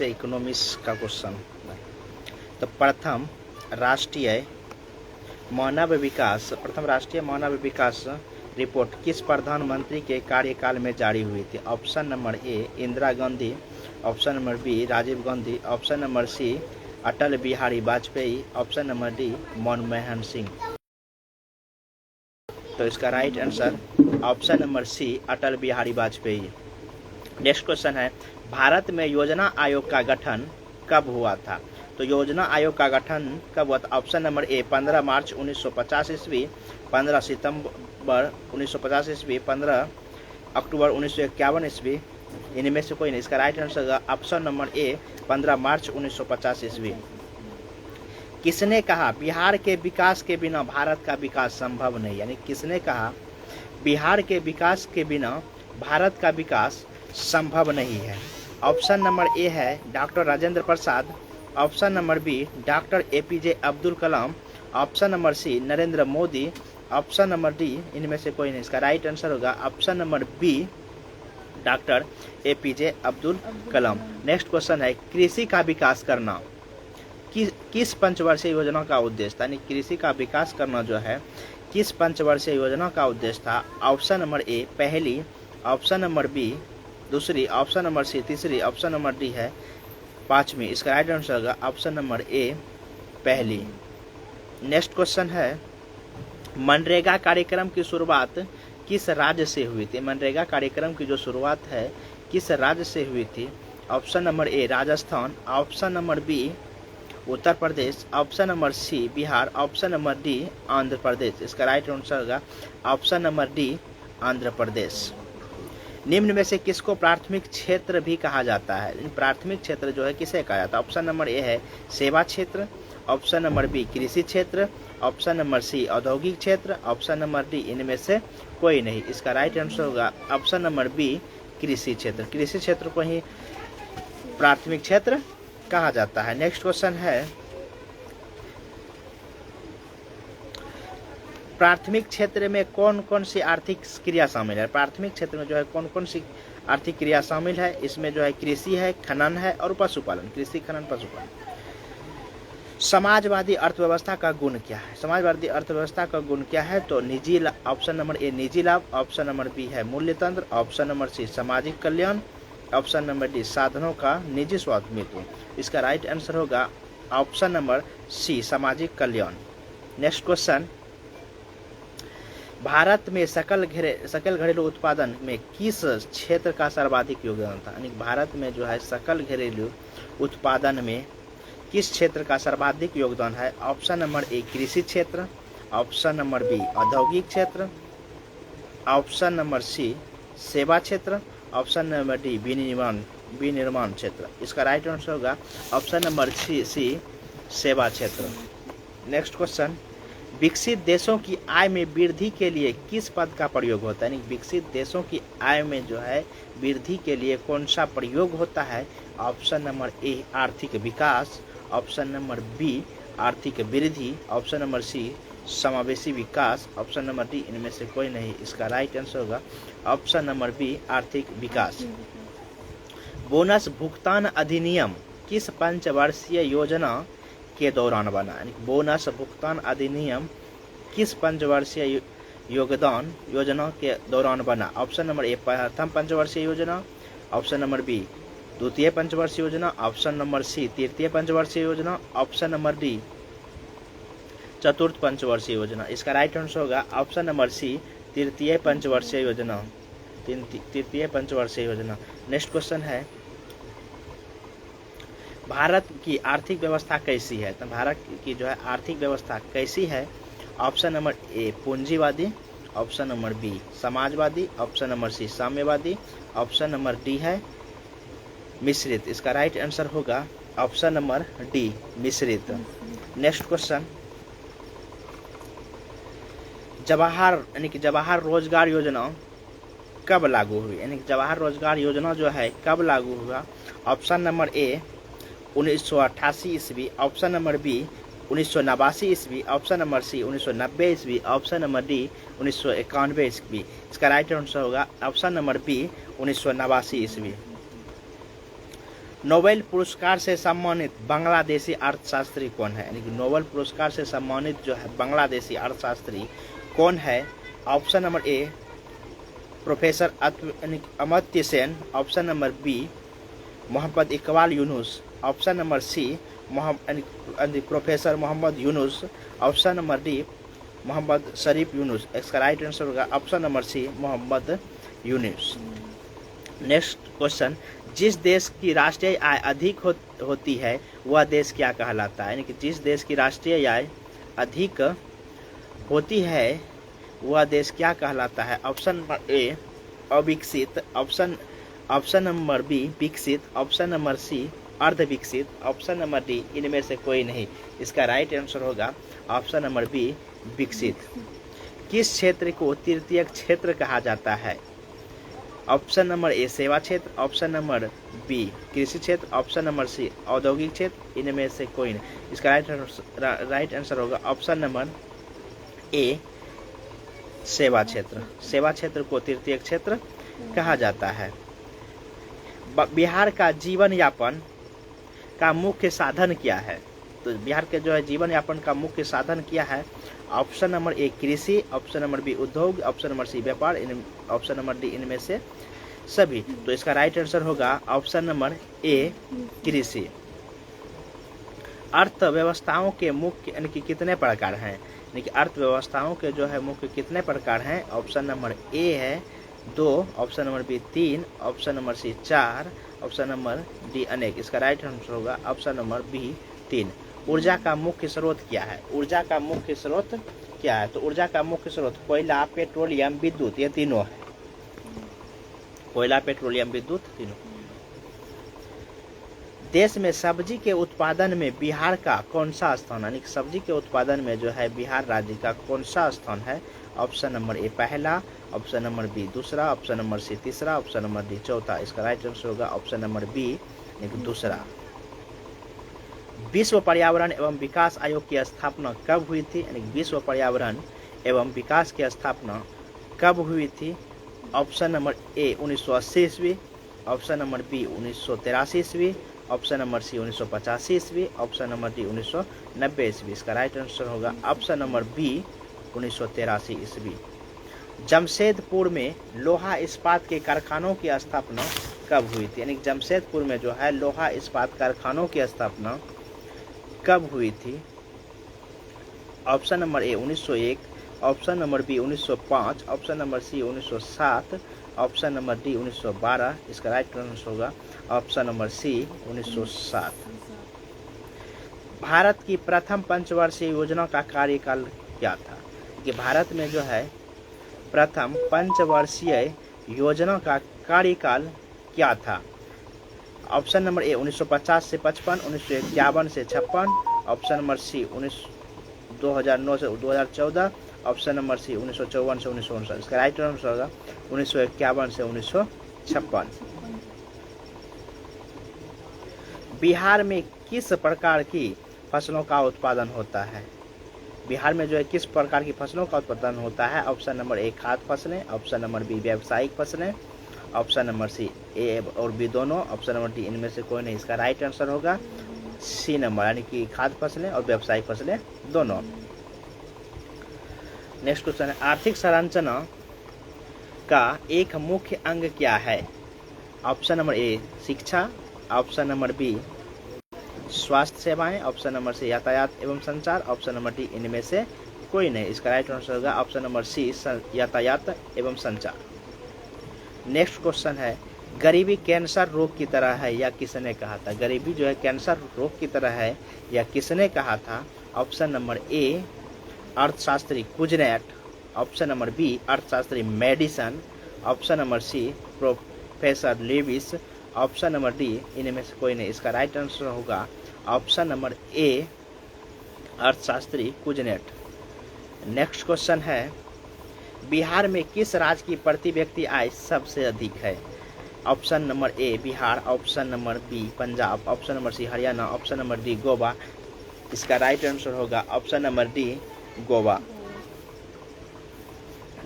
से इकोनॉमिक्स का क्वेश्चन। तो प्रथम राष्ट्रीय मानव विकास रिपोर्ट किस प्रधानमंत्री के कार्यकाल में जारी हुई थी? Option number A Indira Gandhi, option number B Rajiv Gandhi, option number C Atal Bihari Vajpayee, option number D Manmohan Singh. तो इसका right answer option number C Atal Bihari Vajpayee. Next question है, भारत में योजना आयोग का गठन कब हुआ था? तो योजना आयोग का गठन कब हुआ था? ऑप्शन नंबर ए 15 मार्च 1950 ईस्वी, 15 सितंबर 1950 ईस्वी, 15 अक्टूबर 1951 ईस्वी, इनमें से कोई नहीं। इसका राइट आंसर होगा ऑप्शन नंबर ए 15 मार्च 1950 ईस्वी। किसने कहा बिहार के विकास के बिना भारत का विकास संभव नहीं? यानी किसने कहा बिहार के विकास के बिना भारत का विकास संभव नहीं है? ऑप्शन नंबर ए है doctor Rajendra Prasad, option number B doctor APJ Abdul Kalam, option number C Narendra Modi, option number D इनमें से कोई नहीं। इसका राइट आंसर होगा option number B doctor APJ Abdul Kalam. Next question है, कृषि का विकास करना किस पंचवर्षीय योजना का उद्देश्य था? यानी कृषि का विकास करना जो है किस पंचवर्षीय योजना का उद्देश्य था? ऑप्शन नंबर ए पहली, ऑप्शन नंबर बी दूसरी, ऑप्शन नंबर सी तीसरी, ऑप्शन नंबर डी है पांचवी। इसका राइट आंसर होगा ऑप्शन नंबर ए पहली। नेक्स्ट क्वेश्चन है, मनरेगा कार्यक्रम की शुरुआत किस राज्य से हुई थी? मनरेगा कार्यक्रम की जो शुरुआत है किस राज्य से हुई थी? Option number A Rajasthan, option number B Uttar Pradesh, option number C Bihar, option number D Andhra Pradesh. इसका राइट आंसर होगा option number D Andhra Pradesh. निम्न में से किसको प्राथमिक क्षेत्र भी कहा जाता है? प्राथमिक क्षेत्र जो है किसे कहा जाता है? ऑप्शन नंबर ए है सेवा क्षेत्र, ऑप्शन नंबर बी कृषि क्षेत्र, ऑप्शन नंबर सी औद्योगिक क्षेत्र, ऑप्शन नंबर डी इनमें से कोई नहीं। इसका राइट आंसर होगा ऑप्शन नंबर बी कृषि क्षेत्र। कृषि क्षेत्र को ही प्राथमिक क्षेत्र कहा जाता है। नेक्स्ट क्वेश्चन है, प्राथमिक क्षेत्र में कौन कौन सी आर्थिक क्रिया शामिल है? प्राथमिक क्षेत्र में जो है कौन कौन सी आर्थिक क्रिया शामिल है? इसमें जो है कृषि है, खनन है और पशुपालन। कृषि, खनन, पशुपालन। समाजवादी अर्थव्यवस्था का गुण क्या है? समाजवादी अर्थव्यवस्था का गुण क्या है? तो निजी लाभ, ऑप्शन नंबर ए निजी लाभ, ऑप्शन नंबर बी है मूल्यतंत्र, ऑप्शन नंबर सी सामाजिक कल्याण, ऑप्शन नंबर डी साधनों का निजी स्वामित्व। इसका राइट आंसर होगा ऑप्शन नंबर सी सामाजिक कल्याण। नेक्स्ट क्वेश्चन, भारत में सकल घरेलू उत्पादन में किस क्षेत्र का सर्वाधिक योगदान था? यानी भारत में जो है सकल घरेलू उत्पादन में किस क्षेत्र का सर्वाधिक योगदान है? ऑप्शन नंबर ए कृषि क्षेत्र, ऑप्शन नंबर बी औद्योगिक क्षेत्र, ऑप्शन नंबर सी सेवा क्षेत्र, ऑप्शन नंबर डी विनिर्माण क्षेत्र। इसका राइट आंसर होगा ऑप्शन नंबर सी सेवा क्षेत्र। नेक्स्ट क्वेश्चन, विकसित देशों की आय में वृद्धि के लिए किस पद का प्रयोग होता है? यानी विकसित देशों की आय में जो है वृद्धि के लिए कौन सा प्रयोग होता है? ऑप्शन नंबर ए आर्थिक विकास, ऑप्शन नंबर बी आर्थिक वृद्धि, ऑप्शन नंबर सी समावेशी विकास, ऑप्शन नंबर डी इनमें से कोई नहीं। इसका राइट आंसर होगा ऑप्शन नंबर बी आर्थिक विकास। बोनस भुगतान अधिनियम किस पंचवर्षीय योजना के दौरान बना? यानी बोनस भुगतान अधिनियम किस पंचवर्षीय योजना के दौरान बना? ऑप्शन नंबर ए प्रथम पंचवर्षीय योजना, ऑप्शन नंबर बी द्वितीय पंचवर्षीय योजना, ऑप्शन नंबर सी तृतीय पंचवर्षीय योजना, ऑप्शन नंबर डी चतुर्थ पंचवर्षीय योजना। इसका राइट आंसर होगा ऑप्शन नंबर सी तृतीय पंचवर्षीय योजना। तृतीय पंचवर्षीय योजना। नेक्स्ट क्वेश्चन है, भारत की आर्थिक व्यवस्था कैसी है? तो भारत की जो है आर्थिक व्यवस्था कैसी है? ऑप्शन नंबर ए पूंजीवादी, ऑप्शन नंबर बी समाजवादी, ऑप्शन नंबर सी साम्यवादी, ऑप्शन नंबर डी है मिश्रित। इसका राइट आंसर होगा ऑप्शन नंबर डी मिश्रित। नेक्स्ट क्वेश्चन, जवाहर रोजगार योजना कब लागू हुई? यानी जवाहर रोजगार योजना जो है कब लागू हुआ? ऑप्शन नंबर ए 1988 ईस्वी, ऑप्शन नंबर बी 1989 ईस्वी, ऑप्शन नंबर सी 1990 ईस्वी, ऑप्शन नंबर डी 1991 ईस्वी। इसका राइट आंसर होगा ऑप्शन नंबर बी 1989 ईस्वी। नोबेल पुरस्कार से सम्मानित बांग्लादेशी अर्थशास्त्री कौन है? यानी कि नोबेल पुरस्कार से सम्मानित जो है बांग्लादेशी अर्थशास्त्री कौन है? Option number A professor Amartya Sen, option number B Mohammad Iqbal Yunus, option number C professor Mohammad Yunus, option number D Mohammad Sharif Yunus. इसका राइट आंसर होगा option number C Mohammad Yunus. Next question, जिस देश की राष्ट्रीय आय अधिक होती है वह देश क्या कहलाता है? यानी कि जिस देश की राष्ट्रीय आय अधिक होती है वह देश क्या कहलाता है? ऑप्शन नंबर ए अविकसित, ऑप्शन नंबर बी विकसित, ऑप्शन नंबर सी अर्ध विकसित, ऑप्शन नंबर डी इनमें से कोई नहीं। इसका राइट आंसर होगा ऑप्शन नंबर बी विकसित। किस क्षेत्र को तृतीय क्षेत्र कहा जाता है? ऑप्शन नंबर ए सेवा क्षेत्र, ऑप्शन नंबर बी कृषि क्षेत्र, ऑप्शन नंबर सी औद्योगिक क्षेत्र, इनमें से कोई नहीं। इसका राइट आंसर होगा ऑप्शन नंबर ए सेवा क्षेत्र। सेवा क्षेत्र को तृतीय क्षेत्र कहा जाता है। बिहार का जीवन यापन का मुख्य साधन क्या है? तो बिहार के जो है जीवन यापन का मुख्य साधन क्या है? ऑप्शन नंबर ए कृषि, ऑप्शन नंबर बी उद्योग, ऑप्शन नंबर सी व्यापार, ऑप्शन नंबर डी इनमें से सभी। तो इसका राइट आंसर होगा ऑप्शन नंबर ए कृषि। अर्थव्यवस्थाओं के मुख्य यानी कि कितने प्रकार हैं? यानी कि अर्थव्यवस्थाओं के जो है मुख्य कितने प्रकार हैं? ऑप्शन नंबर ए है 2, option number B 3, option number C 4, option number D अनेक। इसका राइट आंसर होगा ऑप्शन नंबर बी 3। ऊर्जा का मुख्य स्रोत क्या है? ऊर्जा का मुख्य स्रोत क्या है? तो ऊर्जा का मुख्य स्रोत कोयला, पेट्रोलियम, विद्युत, ये तीनों है। कोयला, पेट्रोलियम, विद्युत तीनों। देश में सब्जी के उत्पादन में बिहार का कौन सा स्थान? यानी सब्जी के उत्पादन में जो है बिहार राज्य का कौन सा स्थान है? ऑप्शन नंबर ए पहला, ऑप्शन नंबर बी दूसरा, ऑप्शन नंबर सी तीसरा, ऑप्शन नंबर डी चौथा। इसका राइट आंसर होगा ऑप्शन नंबर बी दूसरा। विश्व पर्यावरण एवं विकास आयोग की स्थापना कब हुई थी? यानी विश्व पर्यावरण एवं विकास की स्थापना कब हुई थी? ऑप्शन नंबर ए 1980 ईस्वी, ऑप्शन नंबर बी 1983 ईस्वी, ऑप्शन नंबर सी 1985 ईस्वी, ऑप्शन नंबर डी 1990 ईस्वी। इसका राइट आंसर होगा ऑप्शन नंबर बी 1983 ईस्वी। जमशेदपुर में लोहा इस्पात के कारखानों की स्थापना कब हुई थी? यानी जमशेदपुर में जो है लोहा इस्पात कारखानों की स्थापना कब हुई थी? Option number A 1901, option number B 1905, option number C 1907, option number D 1912। इसका राइट आंसर होगा ऑप्शन नंबर सी 1907। भारत की प्रथम पंचवर्षीय योजना का कार्यकाल क्या था? कि भारत में जो है प्रथम पंचवर्षीय योजना का कार्यकाल क्या था? ऑप्शन नंबर ए 1950 से 55, 1951 से 56, ऑप्शन नंबर सी 2009 से 2014, ऑप्शन नंबर सी 1954 से 1959। इसका राइट आंसर होगा 1951 से 1956। बिहार में किस प्रकार की फसलों का उत्पादन होता है? बिहार में जो है किस प्रकार की फसलों का उत्पादन होता है? ऑप्शन नंबर ए खाद्य फसलें, ऑप्शन नंबर बी व्यावसायिक फसलें, ऑप्शन नंबर सी ए और बी दोनों, ऑप्शन नंबर डी इनमें से कोई नहीं। इसका राइट आंसर होगा सी नंबर, यानी कि खाद्य फसलें और व्यावसायिक फसलें दोनों। नेक्स्ट क्वेश्चन है, आर्थिक संरचना का एक मुख्य अंग क्या है? ऑप्शन नंबर ए शिक्षा, ऑप्शन नंबर बी स्वास्थ्य सेवाएं, ऑप्शन नंबर सी यातायात एवं संचार, ऑप्शन नंबर डी इनमें से कोई नहीं। इसका राइट आंसर होगा ऑप्शन नंबर सी यातायात एवं संचार। नेक्स्ट क्वेश्चन है, गरीबी कैंसर रोग की तरह है या किसने कहा था? गरीबी जो है कैंसर रोग की तरह है या किसने कहा था? ऑप्शन नंबर ए अर्थशास्त्री कुजनेट, ऑप्शन नंबर बी अर्थशास्त्री Maddison, option number C professor Lewis, option number D इनमें से कोई नहीं। इसका राइट आंसर होगा ऑप्शन नंबर ए अर्थशास्त्री कुजनेट। नेक्स्ट क्वेश्चन है, बिहार में किस राज्य की प्रति व्यक्ति आय सबसे अधिक है? Option number A Bihar, option number B Punjab, option number C Haryana, option number D Goa. इसका राइट आंसर होगा option number D Goa.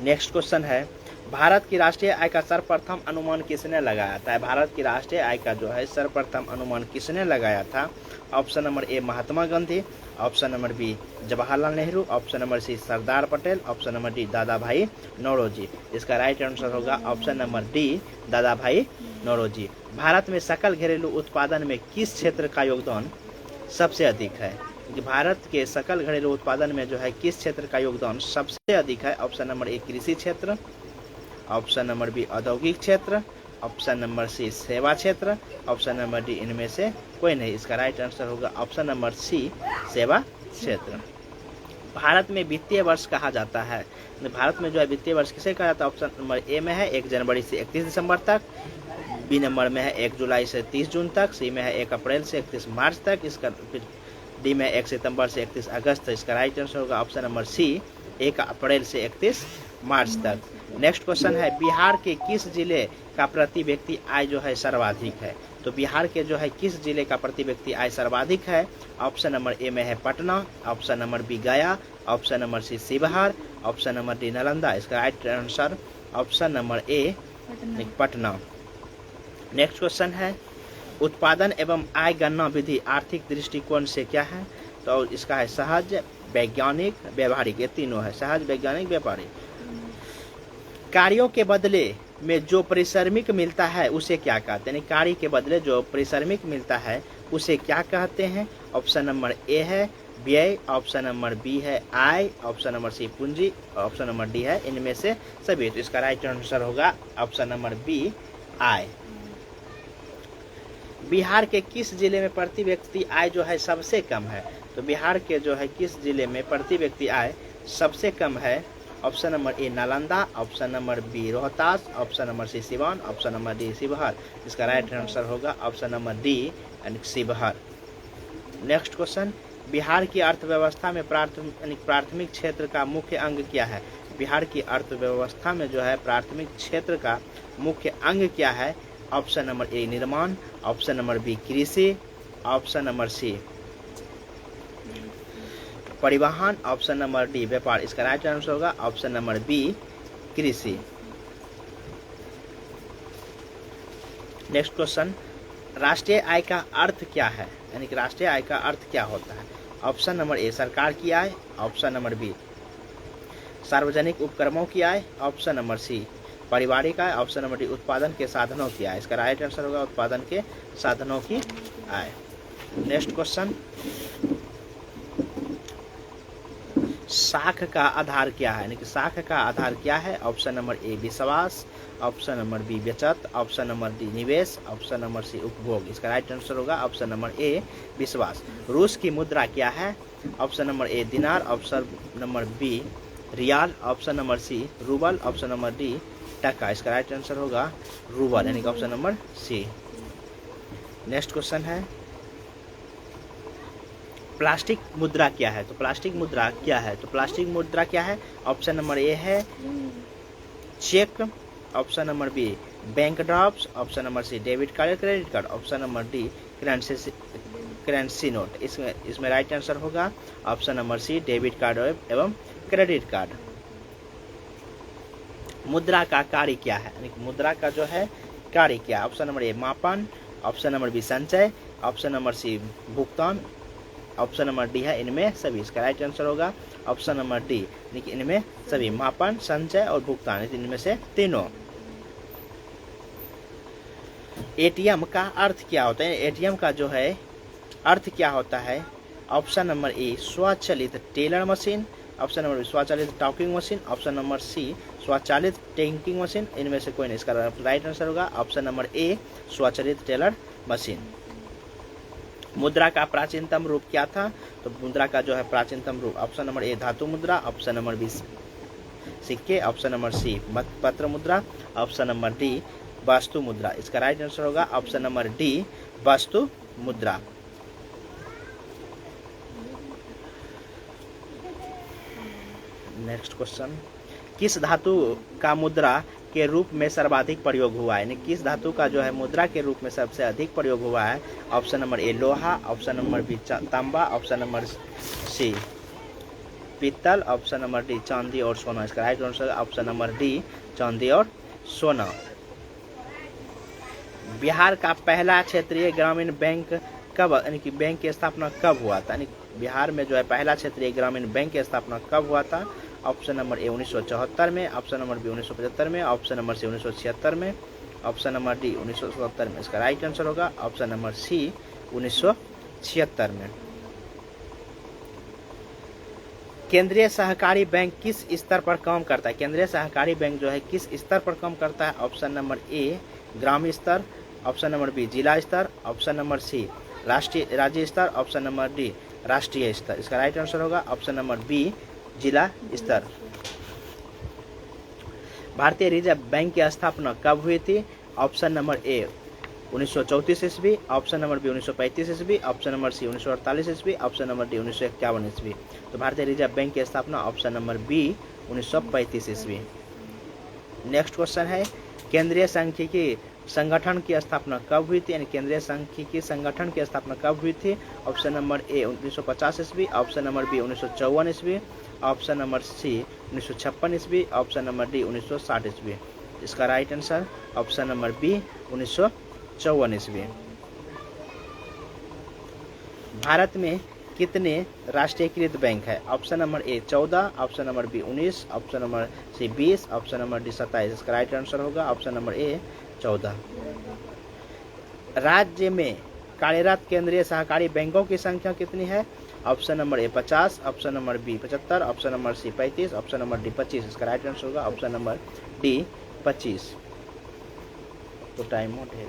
Next question है, भारत की राष्ट्रीय आय का सर्वप्रथम अनुमान किसने लगाया था? भारत की राष्ट्रीय आय का जो है सर्वप्रथम अनुमान किसने लगाया था? Option number A Mahatma Gandhi, option number B Jawaharlal Nehru, option number C Sardar Patel, option number D Dadabhai Naoroji. इसका राइट आंसर होगा option number D Dadabhai Naoroji. Bharat में सकल घरेलू उत्पादन में किस क्षेत्र का योगदान सबसे अधिक है? कि भारत के सकल घरेलू उत्पादन में जो है किस क्षेत्र का योगदान सबसे अधिक है? ऑप्शन नंबर ए कृषि क्षेत्र, ऑप्शन नंबर बी औद्योगिक क्षेत्र, ऑप्शन नंबर सी सेवा क्षेत्र, ऑप्शन नंबर डी इनमें से कोई नहीं। इसका राइट आंसर होगा ऑप्शन नंबर सी सेवा क्षेत्र। भारत में वित्तीय वर्ष कहा जाता है, भारत में जो है वित्तीय वर्ष किसे कहा जाता है? ऑप्शन नंबर ए में है 1 जनवरी से 31 दिसंबर तक, बी नंबर में है 1 जुलाई से 30 जून तक, सी में है 1 अप्रैल से 31 मार्च तक, इसका फिर डी में 1 सितंबर से 31 अगस्त। इसका राइट आंसर होगा ऑप्शन नंबर सी 1 अप्रैल से 31 मार्च तक। नेक्स्ट क्वेश्चन है बिहार के किस जिले का प्रति व्यक्ति आय जो है सर्वाधिक है? तो बिहार के जो है किस जिले का प्रति व्यक्ति आय सर्वाधिक है? ऑप्शन नंबर ए में है Patna, option number B Gaya, option number C Sheohar, option number D Nalanda. इसका right answer option number A Patna. Next question है उत्पादन एवं आय गणना विधि आर्थिक दृष्टिकोण से क्या है? तो इसका है सहज, वैज्ञानिक, व्यवहारिक, ये तीनों है, सहज, वैज्ञानिक, व्यापारिक। कार्यों के बदले में जो परिश्रमिक मिलता है उसे क्या कहते हैं? कार्य के बदले जो परिश्रमिक मिलता है उसे क्या कहते हैं? ऑप्शन नंबर ए है व्यय, ऑप्शन नंबर बी है आय, ऑप्शन नंबर सी पूंजी, ऑप्शन नंबर डी है इनमें से सभी। तो इसका राइट आंसर होगा ऑप्शन नंबर बी आय। बिहार के किस जिले में प्रति व्यक्ति आय जो है सबसे कम है? तो बिहार के जो है किस जिले में प्रति व्यक्ति आय सबसे कम है? Option number A Nalanda, option number B Rohtas, option number C Siwan, option number D Sheohar. इसका राइट आंसर होगा ऑप्शन नंबर डी यानी शिवहर। नेक्स्ट क्वेश्चन बिहार की अर्थव्यवस्था में प्राथमिक क्षेत्र का मुख्य अंग क्या है? बिहार की अर्थव्यवस्था में जो है प्राथमिक क्षेत्र का मुख्य अंग क्या है? ऑप्शन नंबर ए निर्माण, ऑप्शन नंबर बी कृषि, ऑप्शन नंबर सी परिवहन, ऑप्शन नंबर डी व्यापार। इसका राइट आंसर होगा ऑप्शन नंबर बी कृषि। नेक्स्ट क्वेश्चन राष्ट्रीय आय का अर्थ क्या है? यानी कि राष्ट्रीय आय का अर्थ क्या होता है? ऑप्शन नंबर ए सरकार की आय, ऑप्शन नंबर बी सार्वजनिक उपक्रमों की आय, ऑप्शन नंबर सी पारिवारिक आय, ऑप्शन नंबर डी उत्पादन के साधनों की आय। इसका राइट आंसर होगा उत्पादन के साधनों की आय। नेक्स्ट क्वेश्चन साख का आधार क्या है? यानी कि साख का आधार क्या है? ऑप्शन नंबर ए विश्वास, ऑप्शन नंबर बी बचत, ऑप्शन नंबर डी निवेश, ऑप्शन नंबर सी उपभोग। इसका राइट आंसर होगा ऑप्शन नंबर ए विश्वास। रूस की मुद्रा क्या है? Option number A dinar, option number B riyal, option number C rouble, option number D taka. इसका राइट आंसर होगा रूबल यानी कि option number C. Next question है प्लास्टिक मुद्रा क्या है? तो प्लास्टिक मुद्रा क्या है? तो प्लास्टिक मुद्रा क्या है? ऑप्शन नंबर ए है cheque, option number B bank drops, option number C debit card credit card, option number D currency note. इसमें राइट आंसर होगा option number C debit card एवं क्रेडिट कार्ड। मुद्रा का कार्य क्या है? यानी मुद्रा का जो है कार्य क्या है? ऑप्शन नंबर ए मापन, ऑप्शन नंबर बी संचय, ऑप्शन नंबर सी भुगतान, ऑप्शन नंबर डी है इनमें सभी। इसका राइट आंसर होगा ऑप्शन नंबर डी यानी कि इनमें सभी मापन, संचय और भुगतान इनमें से तीनों। एटीएम का अर्थ क्या होता है? एटीएम का जो है अर्थ क्या होता है? ऑप्शन नंबर ए स्वचालित teller machine, option number B स्वचालित talking machine, option number C स्वचालित टैंकिंग मशीन। इनमें से कोई नहीं। इसका राइट आंसर होगा ऑप्शन नंबर ए स्वचालित टेलर मशीन। मुद्रा का प्राचीनतम रूप क्या था? तो मुद्रा का जो है प्राचीनतम रूप ऑप्शन नंबर ए धातु मुद्रा, ऑप्शन नंबर बी सिक्के, ऑप्शन नंबर सी पत्र मुद्रा, ऑप्शन नंबर डी वस्तु मुद्रा। इसका राइट आंसर होगा ऑप्शन नंबर डी वस्तु मुद्रा। नेक्स्ट क्वेश्चन किस धातु का मुद्रा के रूप में सर्वाधिक प्रयोग हुआ है? यानी किस धातु का जो है मुद्रा के रूप में सबसे अधिक प्रयोग हुआ है? ऑप्शन नंबर ए लोहा, ऑप्शन नंबर बी तांबा, ऑप्शन नंबर सी पीतल, ऑप्शन नंबर डी चांदी और सोना। इसका right answer option number D चांदी और सोना। बिहार का पहला क्षेत्रीय ग्रामीण बैंक कब, यानी कि बैंक की स्थापना कब हुआ था, यानी बिहार में जो है पहला क्षेत्रीय ग्रामीण बैंक की स्थापना कब हुआ था? ऑप्शन नंबर ए 1974 में, ऑप्शन नंबर बी 1975 में, ऑप्शन नंबर सी 1976 में, ऑप्शन नंबर डी 1977 में। इसका राइट आंसर होगा ऑप्शन नंबर सी 1976 में। केंद्रीय सहकारी बैंक किस स्तर पर काम करता है? केंद्रीय सहकारी बैंक जो है किस स्तर पर काम करता है? ऑप्शन नंबर ए ग्रामीण स्तर, ऑप्शन नंबर बी जिला स्तर, ऑप्शन नंबर सी राष्ट्रीय राज्य स्तर, ऑप्शन नंबर डी राष्ट्रीय स्तर। इसका राइट आंसर होगा ऑप्शन नंबर बी जिला स्तर। भारतीय रिजर्व बैंक की स्थापना कब हुई थी? ऑप्शन नंबर ए 1934 ईस्वी, ऑप्शन नंबर बी 1935 ईस्वी, ऑप्शन नंबर सी 1948 ईस्वी, ऑप्शन नंबर डी 1951 ईस्वी। तो भारतीय रिजर्व बैंक की स्थापना ऑप्शन नंबर बी 1935 ईस्वी। नेक्स्ट क्वेश्चन है केंद्रीय सांख्यिकी संगठन की स्थापना कब हुई थी? यानी केंद्रीय सांख्यिकी संगठन की स्थापना कब हुई थी? ऑप्शन नंबर ए 1950 ईस्वी, ऑप्शन नंबर बी 1954 ईस्वी, ऑप्शन नंबर सी 1956 ईस्वी, ऑप्शन नंबर डी 1960 ईस्वी। इसका right answer option number B 1954 ईस्वी। भारत में कितने राष्ट्रीयकृत बैंक है? Option number A 14, option number B 19, option number C 20, option number D 27। इसका राइट आंसर होगा ऑप्शन नंबर ए 14। राज्य में कार्यरत केंद्रीय सहकारी बैंकों की संख्या कितनी है? Option number A 50, option number B 75, option number C 35, option number D 25। इसका राइट आंसर होगा ऑप्शन नंबर डी 25। तो टाइम नोट है।